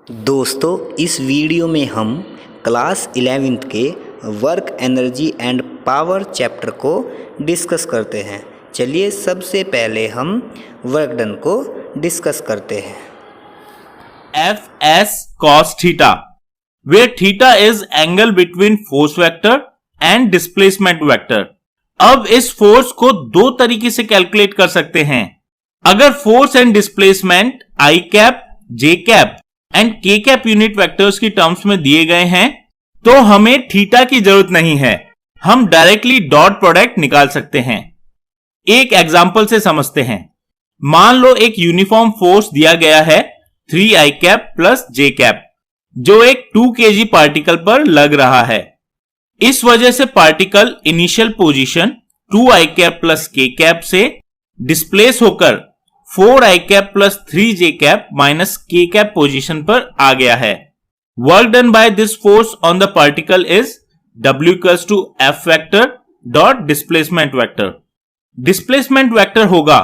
दोस्तों, इस वीडियो में हम क्लास 11th के work energy and power chapter को डिस्कस करते हैं। चलिए सबसे पहले हम वर्क डन को डिस्कस करते हैं। Fs cos theta, where theta is angle between force vector and displacement vector। अब इस फोर्स को दो तरीके से कैलकुलेट कर सकते हैं। अगर force and displacement I cap, J cap and K cap unit vectors की टर्म्स में दिए गए हैं तो हमें थीटा की जरूरत नहीं है, हम डायरेक्टली डॉट प्रोडक्ट निकाल सकते हैं। एक एग्जांपल से समझते हैं। मान लो एक यूनिफॉर्म फोर्स दिया गया है 3 आई कैप प्लस जे कैप, जो एक 2 kg पार्टिकल पर लग रहा है। इस वजह से particle initial position 2 I cap plus K cap से डिस्प्लेस होकर 4 I cap plus 3 J cap minus K cap position पर आ गया है। Work done by this force on the particle is W equals to F vector dot displacement vector. Displacement vector होगा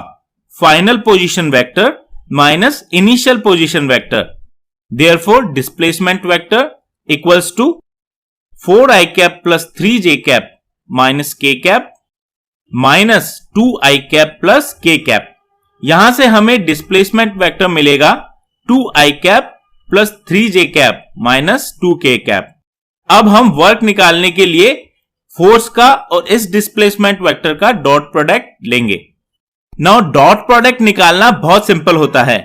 final position vector minus initial position vector. Therefore displacement vector equals to 4 I cap plus 3 J cap minus K cap minus 2 I cap plus K cap. यहां से हमें displacement vector मिलेगा 2 I cap plus 3 J cap minus 2 के cap. अब हम work निकालने के लिए फोर्स का और इस डिस्प्लेसमेंट वेक्टर का डॉट प्रोडक्ट लेंगे। नाउ डॉट प्रोडक्ट निकालना बहुत सिंपल होता है।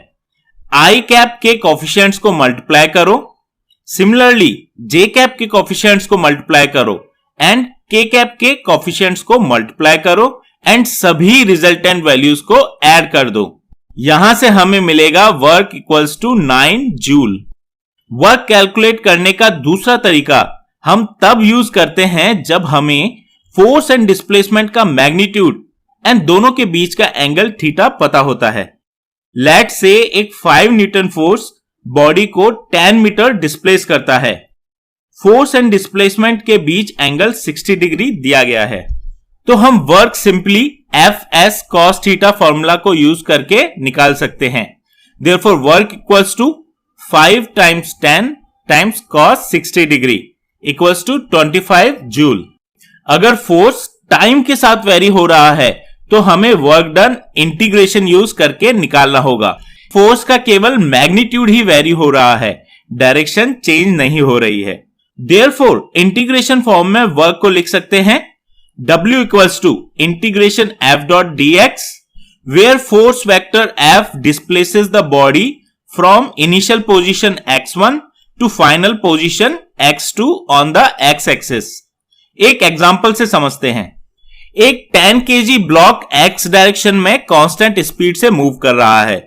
आई कैप के कोफिशिएंट्स को मल्टीप्लाई करो, सिमिलरली जे कैप के कोफिशिएंट्स को मल्टीप्लाई करो एंड के कैप के कोफिशिएंट्स को मल्टीप्लाई करो एंड सभी रिजल्टेंट वैल्यूज को ऐड कर दो। यहां से हमें मिलेगा work equals to 9 joule. Work calculate करने का दूसरा तरीका हम तब यूज करते हैं जब हमें फोर्स एंड डिस्प्लेसमेंट का मैग्नीट्यूड एंड दोनों के बीच का एंगल थीटा पता होता है। लेट से एक 5 न्यूटन फोर्स बॉडी को 10 मीटर डिस्प्लेस करता है। फोर्स एंड डिस्प्लेसमेंट के बीच एंगल 60 डिग्री दिया गया है, तो हम work simply Fs cos theta formula को यूज करके निकाल सकते हैं। Therefore work equals to 5 times 10 times cos 60 degree equals to 25 joule. अगर फोर्स टाइम के साथ वेरी हो रहा है तो हमें वर्क डन इंटीग्रेशन यूज करके निकालना होगा। फोर्स का केवल मैग्नीट्यूड ही वेरी हो रहा है, डायरेक्शन चेंज नहीं हो रही है। देयरफॉर इंटीग्रेशन फॉर्म में वर्क को लिख सकते हैं W equals to integration F dot dx, where force vector F displaces the body from initial position x1 to final position x2 on the x-axis। एक एग्जांपल से समझते हैं। एक 10 kg ब्लॉक x डायरेक्शन में कांस्टेंट स्पीड से move कर रहा है।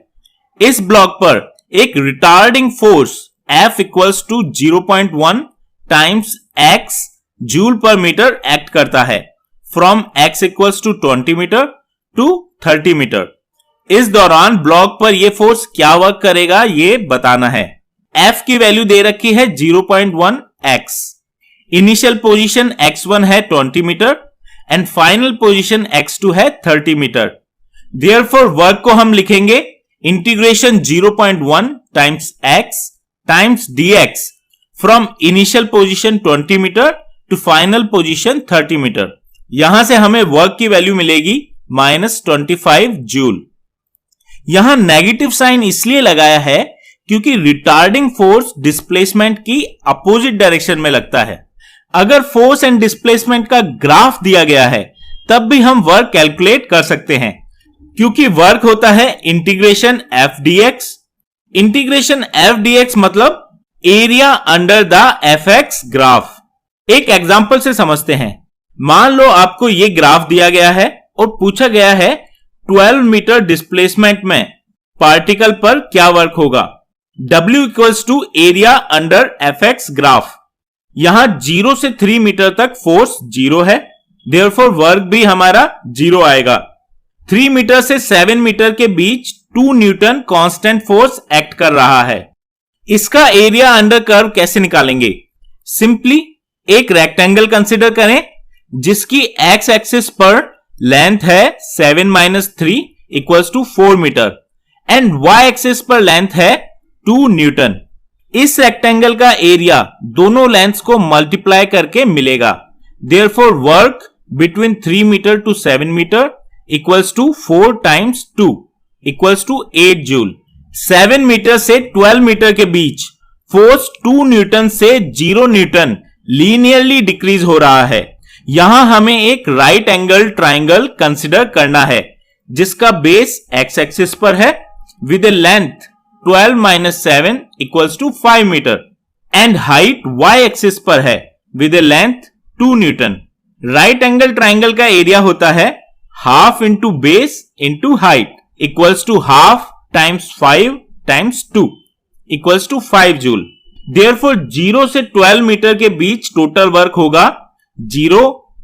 इस ब्लॉक पर एक retarding force F equals to 0.1 times x joule पर मीटर एक्ट करता है from x equals to 20 metre to 30 metre. इस दौरान ब्लॉक पर यह फोर्स क्या वर्क करेगा ये बताना है। F की वैल्यू दे रखी है 0.1 x। इनिशियल पोजीशन x1 है 20 metre and final position x2 है 30 मीटर। देयरफॉर वर्क को हम लिखेंगे integration 0.1 times x times dx from initial position 20 metre to final position 30 metre. यहां से हमें वर्क की वैल्यू मिलेगी -25 जूल। यहां नेगेटिव साइन इसलिए लगाया है क्योंकि रिटार्डिंग फोर्स डिस्प्लेसमेंट की अपोजिट डायरेक्शन में लगता है। अगर फोर्स एंड डिस्प्लेसमेंट का ग्राफ दिया गया है तब भी हम वर्क कैलकुलेट कर सकते हैं, क्योंकि वर्क होता है integration F dx। Integration F dx मतलब area under the fx graph. एक एग्जांपल से समझते हैं। मान लो आपको यह ग्राफ दिया गया है और पूछा गया है 12 मीटर डिस्प्लेसमेंट में पार्टिकल पर क्या वर्क होगा। W equals to area under fx graph. यहां 0 से 3 मीटर तक फोर्स 0 है, देयरफॉर वर्क भी हमारा 0 आएगा। 3 मीटर से 7 मीटर के बीच 2 न्यूटन कांस्टेंट फोर्स एक्ट कर रहा है। इसका एरिया अंडर कर्व कैसे निकालेंगे? सिंपली एक रेक्टेंगल कंसीडर करें जिसकी x एक्सिस पर लेंथ है 7 minus 3 equals to 4 metre and y axis पर लेंथ है 2 न्यूटन। इस रेक्टेंगल का एरिया दोनों लेंथ्स को मल्टीप्लाई करके मिलेगा। Therefore work between 3 metre to 7 metre equals to 4 times 2 equals to 8 joule. 7 metre से 12 मीटर के बीच फोर्स 2 न्यूटन से 0 न्यूटन लीनियरली डिक्रीज हो रहा है। यहां हमें एक राइट एंगल ट्राइंगल कंसिडर करना है जिसका बेस एक्स एक्सिस पर है with a length 12 minus 7 equals to 5 metre and height y axis पर है with a length 2 newton. Right angle triangle का एरिया होता है half into base into height equals to half times 5 times 2 equals to 5 joule. Therefore 0 से 12 metre के बीच total work होगा 0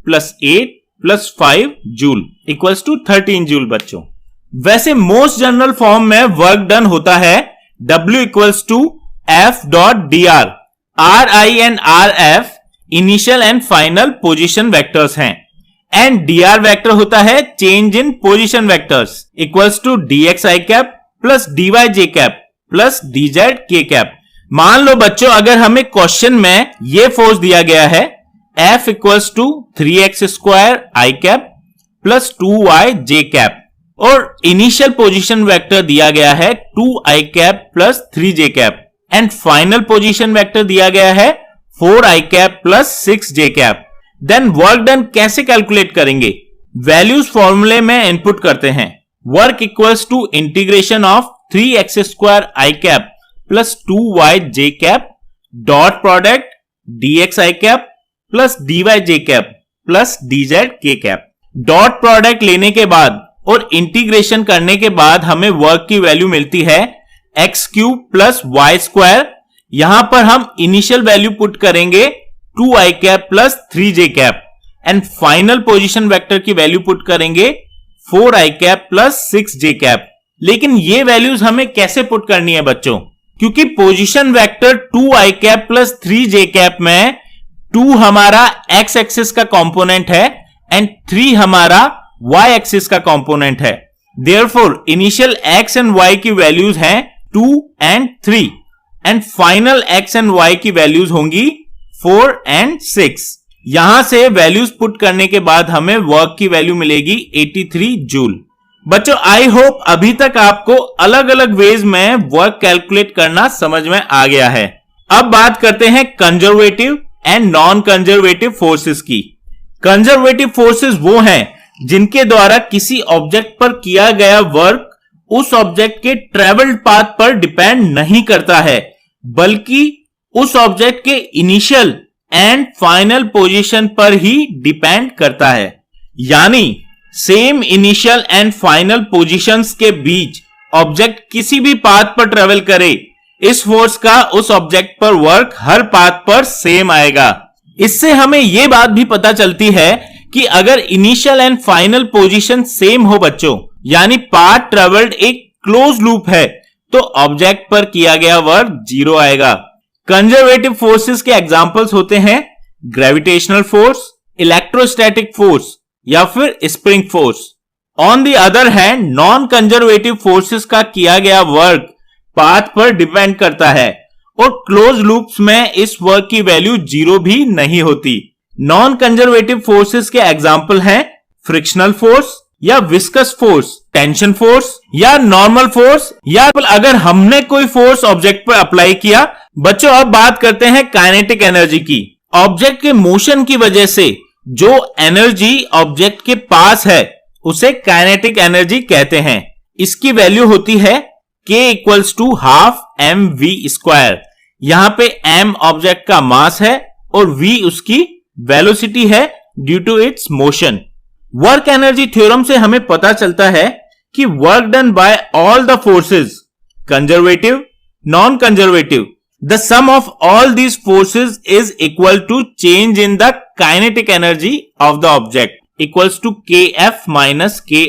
plus 8 plus 5 joule equals to 13 joule बच्चों। वैसे most general form में work done होता है W equals to F dot dr। RI and RF initial and final position vectors हैं and dr vector होता है change in position vectors equals to dxi cap plus dyj cap plus dz k cap. मान लो बच्चों अगर हमें question में ये फोर्स दिया गया है F इक्वल्स टू 3x square i cap plus 2y j cap और इनिशियल पोजीशन वेक्टर दिया गया है 2i cap plus 3j cap and final position vector दिया गया है 4i cap plus 6j cap. Then work done कैसे कैलकुलेट करेंगे? वैल्यूज फॉर्मूले में इनपुट करते हैं। Work equals to integration of 3x square i cap plus 2y j cap dot product dxi cap plus dyj cap plus dz k cap. Dot product लेने के बाद और इंटीग्रेशन करने के बाद हमें वर्क की वैल्यू मिलती है x cube plus y square. यहां पर हम इनिशियल वैल्यू पुट करेंगे 2i cap plus 3j cap and final position vector की वैल्यू पुट करेंगे 4i cap plus 6j cap. लेकिन ये वैल्यूज हमें कैसे पुट करनी है बच्चों? क्योंकि position vector 2i cap plus 3j cap में 2 हमारा एक्स एक्सिस का कंपोनेंट है एंड 3 हमारा y एक्सिस का कंपोनेंट है। Therefore initial x and y की वैल्यूज हैं 2 and 3 and final x and y की वैल्यूज होंगी 4 एंड 6। यहां से वैल्यूज पुट करने के बाद हमें वर्क की वैल्यू मिलेगी 83 जूल। बच्चों आई होप अभी तक आपको अलग अलग वेज में वर्क कैलकुलेट करना समझ में आ गया है। अब बात करते हैं conservative and non conservative forces की। कंजर्वेटिव फोर्सेस वो हैं जिनके द्वारा किसी ऑब्जेक्ट पर किया गया वर्क उस ऑब्जेक्ट के ट्रेवल्ड पाथ पर डिपेंड नहीं करता है बल्कि उस ऑब्जेक्ट के इनिशियल एंड फाइनल पोजीशन पर ही डिपेंड करता है। यानी same initial and final positions के बीच ऑब्जेक्ट किसी भी पाथ पर ट्रेवल करे, इस फोर्स का उस ऑब्जेक्ट पर वर्क हर पाथ पर सेम आएगा। इससे हमें यह बात भी पता चलती है कि अगर initial and final position same हो बच्चों, यानी पाथ ट्रेवल्ड एक क्लोज लूप है, तो ऑब्जेक्ट पर किया गया वर्क 0 आएगा। कंजर्वेटिव फोर्सेस के एग्जांपल्स होते हैं ग्रेविटेशनल फोर्स, इलेक्ट्रोस्टैटिक फोर्स या फिर spring force. On the other hand non conservative forces का किया गया वर्क पाथ पर डिपेंड करता है और क्लोज लूप्स में इस वर्क की वैल्यू 0 भी नहीं होती। नॉन कंजर्वेटिव फोर्सेस के एग्जाम्पल हैं फ्रिक्शनल फोर्स या विस्कस फोर्स, टेंशन फोर्स या नॉर्मल फोर्स, या अगर हमने कोई फोर्स ऑब्जेक्ट पर अप्लाई किया। बच्चों अब बात करते हैं काइनेटिक एनर्जी की। ऑब्जेक्ट के मोशन की वजह से जो एनर्जी ऑब्जेक्ट के पास है उसे काइनेटिक एनर्जी कहते हैं। इसकी वैल्यू होती है k equals to half mv square. यहां पे m ऑब्जेक्ट का मास है और v उसकी वेलोसिटी है due to its motion. Work energy theorem से हमें पता चलता है कि work done by all the forces, conservative, non conservative, the sum of all these forces is equal to change in the kinetic energy of the object equals to kf minus ki।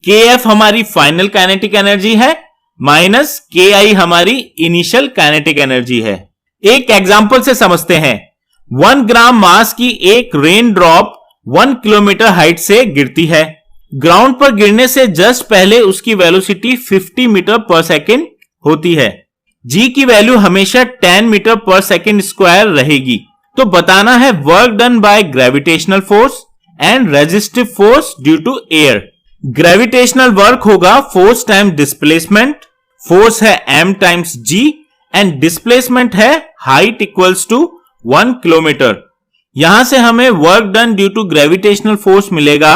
kf हमारी final kinetic energy है minus ki हमारी initial kinetic energy है। एक example से समझते हैं। 1 ग्राम मास की एक रेन ड्रॉप 1 किलोमीटर हाइट से गिरती है। ग्राउंड पर गिरने से जस्ट पहले उसकी वेलोसिटी 50 मीटर पर सेकेंड होती है। G की वैल्यू हमेशा 10 मीटर पर सेकेंड स्क्वायर रहेगी। तो बताना है work done by gravitational force and resistive force due to air. Gravitational work होगा फोर्स टाइम डिस्प्लेसमेंट, फोर्स है m times g and displacement है हाइट इक्वल्स टू 1 किलोमीटर। यहां से हमें work done due to gravitational force मिलेगा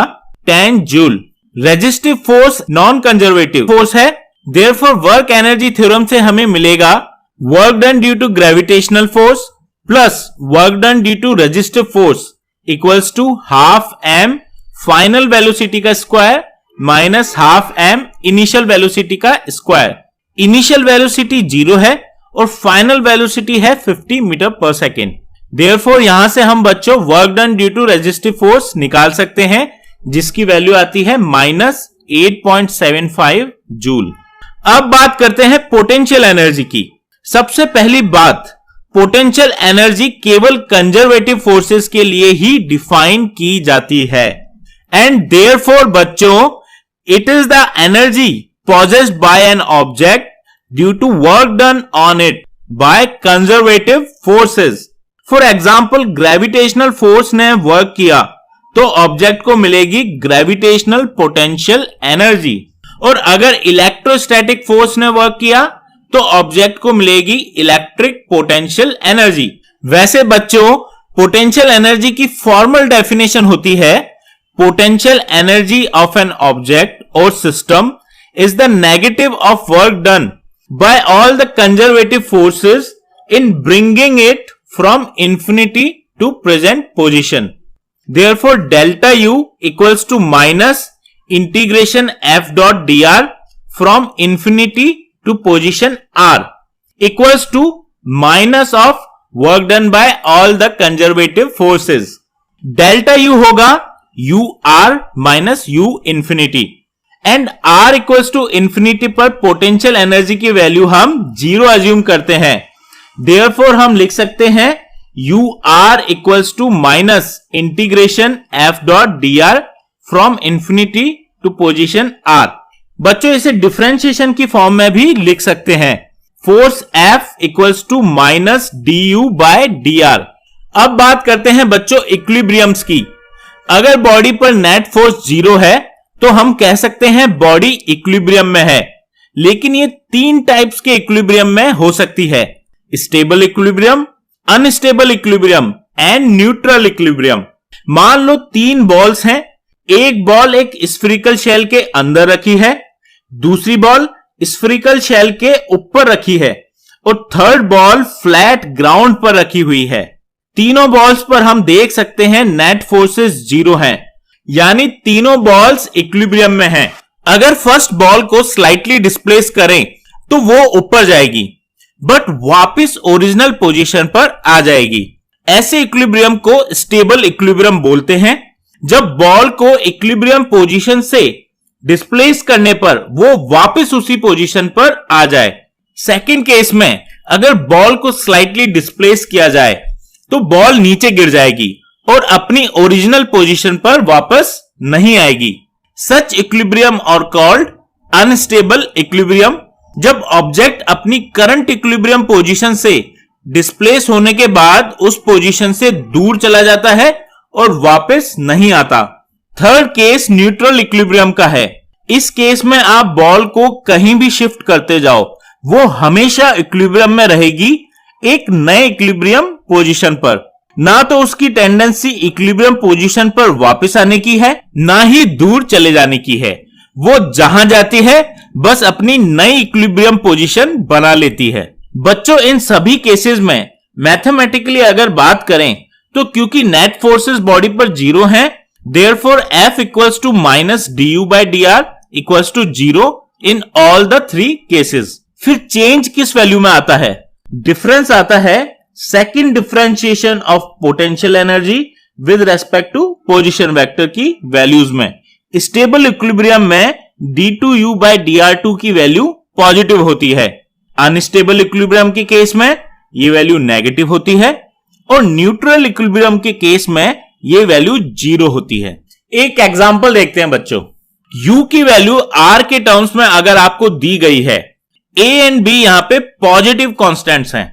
10 joule. Resistive force non conservative force है, therefore work energy theorem से हमें मिलेगा work done due to gravitational force plus work done due to resistive force equals to half m final velocity का square minus half m initial velocity का square. Initial velocity 0 है और final velocity है 50 metre पर second. Therefore यहां से हम बच्चों work done due to resistive force निकाल सकते हैं, जिसकी वैल्यू आती है माइनस 8.75 जूल। अब बात करते हैं पोटेंशियल एनर्जी की। सबसे पहली बात, पोटेंशियल एनर्जी केवल कंजर्वेटिव फोर्सेस के लिए ही डिफाइन की जाती है एंड देयरफॉर बच्चों it is the energy possessed by an object due to work done on it by conservative forces. For example, gravitational force ने वर्क किया तो ऑब्जेक्ट को मिलेगी ग्रेविटेशनल पोटेंशियल एनर्जी, और अगर इलेक्ट्रोस्टैटिक फोर्स ने वर्क किया तो ऑब्जेक्ट को मिलेगी इलेक्ट्रिक पोटेंशियल एनर्जी। वैसे बच्चों पोटेंशियल एनर्जी की फॉर्मल डेफिनेशन होती है, potential energy of an object और system is the negative of work done by all the conservative forces in bringing it from infinity to present position. Therefore, delta U equals to minus integration f dot dr from infinity to position r equals to minus of work done by all the conservative forces. Delta U होगा UR minus U infinity. And r equals to infinity पर potential energy की value हम 0 assume करते हैं, therefore हम लिख सकते हैं u r equals to minus integration f dot dr from infinity to position r। बच्चों इसे डिफरेंशिएशन की फॉर्म में भी लिख सकते हैं, force F equals to minus du by dr। अब बात करते हैं बच्चों इक्विलिब्रियम्स की। अगर बॉडी पर नेट फोर्स 0 है तो हम कह सकते हैं बॉडी इक्विलिब्रियम में है, लेकिन ये 3 टाइप्स के इक्विलिब्रियम में हो सकती है, stable equilibrium, unstable equilibrium and neutral equilibrium. मान लो 3 बॉल्स हैं, एक बॉल एक स्फेरिकल शेल के अंदर रखी है, दूसरी बॉल स्फेरिकल शेल के ऊपर रखी है और थर्ड बॉल फ्लैट ग्राउंड पर रखी हुई है। तीनों बॉल्स पर हम देख सकते हैं नेट फोर्सेस 0 हैं, यानी तीनों बॉल्स इक्विलिब्रियम में हैं। अगर फर्स्ट बॉल को स्लाइटली डिस्प्लेस करें तो वो ऊपर जाएगी बट वापस ओरिजिनल पोजीशन पर आ जाएगी। ऐसे इक्विलिब्रियम को स्टेबल इक्विलिब्रियम बोलते हैं। जब बॉल को इक्विलिब्रियम पोजीशन से डिस्प्लेस करने पर वो वापस उसी पोजीशन पर आ जाए। सेकंड केस में अगर बॉल को स्लाइटली डिस्प्लेस किया जाए तो बॉल नीचे गिर जाएगी और अपनी ओरिजिनल पोजीशन पर वापस नहीं आएगी। सच इक्विलिब्रियम और कॉल्ड अनस्टेबल इक्विलिब्रियम। जब ऑब्जेक्ट अपनी करंट इक्विलिब्रियम पोजीशन से डिस्प्लेस होने के बाद उस पोजीशन से दूर चला जाता है और वापस नहीं आता। थर्ड केस न्यूट्रल इक्विलिब्रियम का है। इस केस में आप बॉल को कहीं भी शिफ्ट करते जाओ, वो हमेशा इक्विलिब्रियम में रहेगी, एक नए इक्विलिब्रियम पोजीशन पर। ना तो उसकी टेंडेंसी इक्विलिब्रियम पोजीशन पर वापस आने की है, ना ही दूर चले जाने की है। वो जहां जाती है बस अपनी नई इक्विलिब्रियम पोजीशन बना लेती है। बच्चों इन सभी केसेस में मैथमेटिकली अगर बात करें तो क्योंकि नेट फोर्सेस बॉडी पर 0 हैं, therefore F equals to minus du by dr equals to 0 in all the 3 cases. फिर चेंज किस वैल्यू में आता है? डिफरेंस आता है second differentiation of potential energy with respect to position vector की वैल्यूज में। स्टेबल इक्विलिब्रियम में d2u बाय dr2 की वैल्यू पॉजिटिव होती है, अनस्टेबल इक्विलिब्रियम के केस में ये वैल्यू नेगेटिव होती है और न्यूट्रल इक्विलिब्रियम के केस में ये वैल्यू 0 होती है। एक एग्जांपल देखते हैं बच्चों। u की वैल्यू r के टर्म्स में अगर आपको दी गई है, A एंड B यहां पे पॉजिटिव कांस्टेंट्स हैं।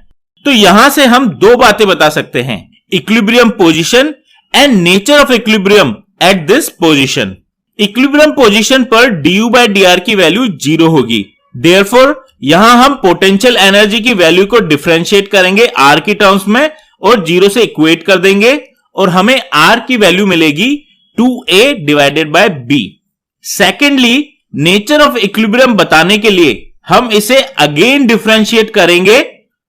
तो यहां से हम दो बातें बता सकते हैं, equilibrium position and nature of equilibrium at this position. Equilibrium position पर du by dr की वैल्यू 0 होगी। देयरफॉर यहां हम पोटेंशियल एनर्जी की वैल्यू को डिफरेंशिएट करेंगे r की टर्म्स में और 0 से इक्वेट कर देंगे और हमें r की वैल्यू मिलेगी 2a divided by b। Secondly, nature of equilibrium बताने के लिए हम इसे अगेन डिफरेंशिएट करेंगे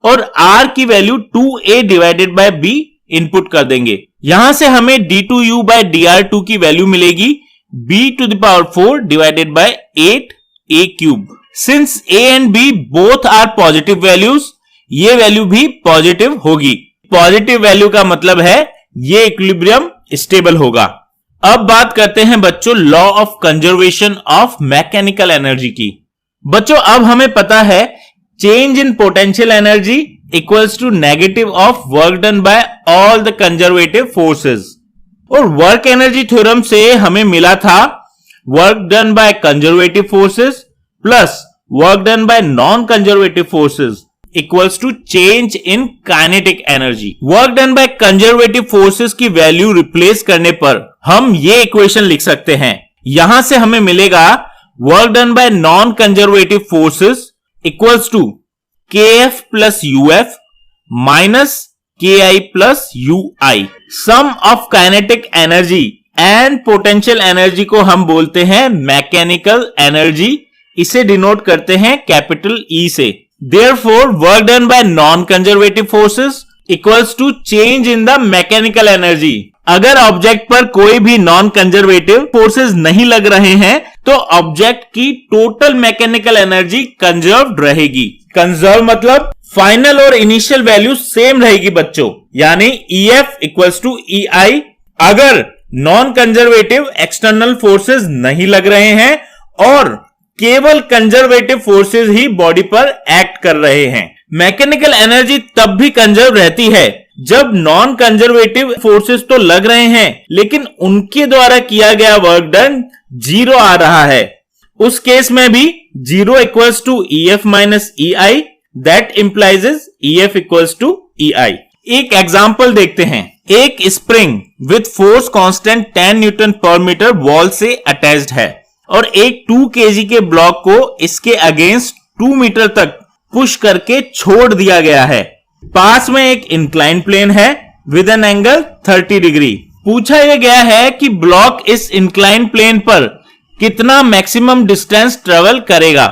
और r की value 2a divided by b input कर देंगे। यहां से हमें d2u by dr2 की वैल्यू मिलेगी b to the power 4 divided by 8a cube। Since a and b both are positive values, ये वैल्यू भी पॉजिटिव होगी। पॉजिटिव वैल्यू का मतलब है ये इक्विलिब्रियम स्टेबल होगा। अब बात करते हैं बच्चों law of conservation of mechanical energy की। बच्चों अब हमें पता है change in potential energy equals to negative of work done by all the conservative forces. और वर्क एनर्जी थ्योरम से हमें मिला था work done by conservative forces plus work done by non conservative forces equals to change in kinetic energy. Work done by conservative forces की value replace करने पर हम ये इक्वेशन लिख सकते हैं। यहां से हमें मिलेगा work done by non conservative forces equals to kf plus uf minus ki plus ui। Sum of kinetic energy and potential energy को हम बोलते हैं मैकेनिकल एनर्जी, इसे डिनोट करते हैं कैपिटल E से। Therefore work done by non conservative forces equals to change in the mechanical energy. अगर object पर कोई भी नॉन कंजर्वेटिव फोर्सेस नहीं लग रहे हैं तो ऑब्जेक्ट की टोटल मैकेनिकल एनर्जी कंजर्व्ड रहेगी। कंजर्व मतलब फाइनल और इनिशियल वैल्यू सेम रहेगी बच्चों, यानी EF इक्वल्स टू EI अगर नॉन कंजर्वेटिव एक्सटर्नल फोर्सेस नहीं लग रहे हैं और केवल कंजर्वेटिव फोर्सेस ही बॉडी पर एक्ट कर रहे हैं। मैकेनिकल एनर्जी तब भी कंजर्व रहती है जब नॉन कंजर्वेटिव फोर्सेस तो लग रहे हैं लेकिन उनके द्वारा किया गया वर्क डन 0 आ रहा है। उस केस में भी 0 equals to EF minus EI, that implies EF equals to EI। एक एग्जांपल देखते हैं। एक spring with force constant 10 newton पर मीटर वॉल से अटैच्ड है और एक 2 kg के ब्लॉक को इसके अगेंस्ट 2 मीटर तक पुश करके छोड़ दिया गया है। पास में एक इंक्लाइन प्लेन है विद एन एंगल 30 डिग्री। पूछा यह गया है कि ब्लॉक इस इंक्लाइन प्लेन पर कितना मैक्सिमम डिस्टेंस ट्रेवल करेगा।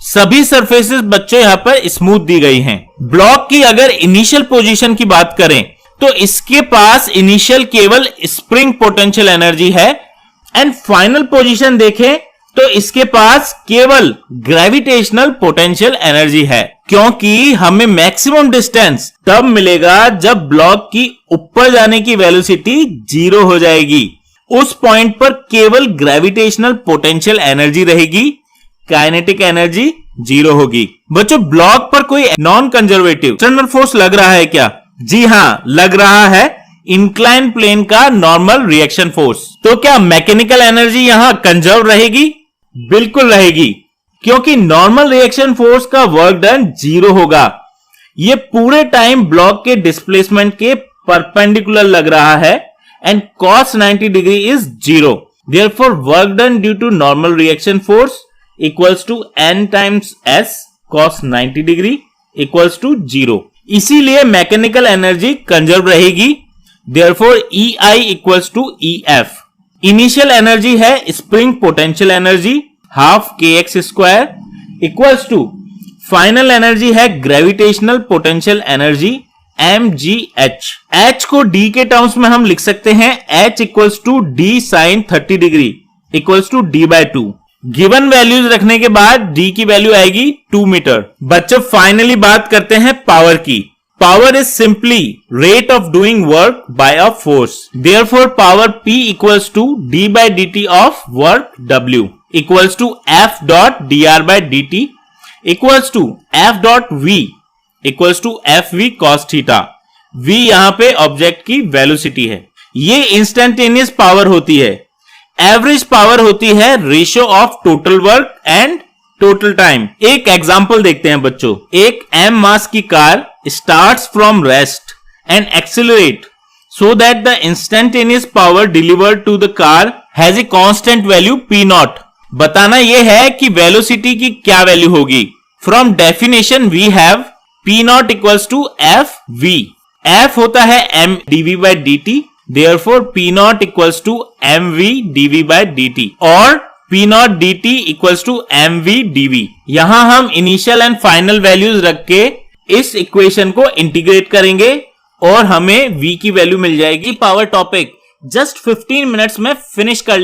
सभी सरफेसेस बच्चों यहां पर स्मूथ दी गई हैं। ब्लॉक की अगर इनिशियल पोजीशन की बात करें तो इसके पास इनिशियल केवल स्प्रिंग पोटेंशियल एनर्जी है एंड फाइनल पोजीशन देखें तो इसके पास केवल ग्रेविटेशनल पोटेंशियल एनर्जी है, क्योंकि हमें मैक्सिमम डिस्टेंस तब मिलेगा जब ब्लॉक की ऊपर जाने की वेलोसिटी 0 हो जाएगी। उस पॉइंट पर केवल ग्रेविटेशनल पोटेंशियल एनर्जी रहेगी, काइनेटिक एनर्जी 0 होगी। बच्चों ब्लॉक पर कोई नॉन कंजर्वेटिव एक्सटर्नल फोर्स लग रहा है क्या? जी हां, लग रहा है इंक्लाइन प्लेन का नॉर्मल रिएक्शन फोर्स। तो क्या मैकेनिकल एनर्जी यहां कंजर्व रहेगी? बिल्कुल रहेगी, क्योंकि नॉर्मल रिएक्शन फोर्स का वर्क डन 0 होगा। यह पूरे टाइम ब्लॉक के डिस्प्लेसमेंट के परपेंडिकुलर लग रहा है and cos 90 degree is 0। Therefore work done due to normal reaction force equals to n times s cos 90 degree equals to 0। इसीलिए मैकेनिकल एनर्जी कंजर्व रहेगी। Therefore EI equals to EF। Initial energy है spring potential energy half kx square equals to final energy है gravitational potential energy mgh। h को d के terms में हम लिख सकते हैं h equals to d sine 30 degree equals to d by 2। Given values रखने के बाद d की वैल्यू आएगी 2 मीटर। बच्चों फाइनली बात करते हैं पावर की। Power is simply rate of doing work by a force. Therefore, power P equals to d by dt of work W equals to F dot dr by dt equals to F dot V equals to FV cos theta। V यहां पे object की velocity है। ये instantaneous power होती है। Average power होती है ratio of total work and total time. एक एग्जांपल देखते हैं बच्चों। एक m मास की car starts from rest and accelerate so that the instantaneous power delivered to the car has a constant value p naught। बताना यह है कि वेलोसिटी की क्या वैल्यू होगी। From definition we have p naught equals to f v। f होता है m dv by dt, therefore p naught equals to mv dv by dt और p naught dt equals to mv dv। यहां हम initial and final values रख के इस equation को integrate करेंगे और हमें v की वैल्यू मिल जाएगी। पावर टॉपिक जस्ट 15 मिनट्स में फिनिश कर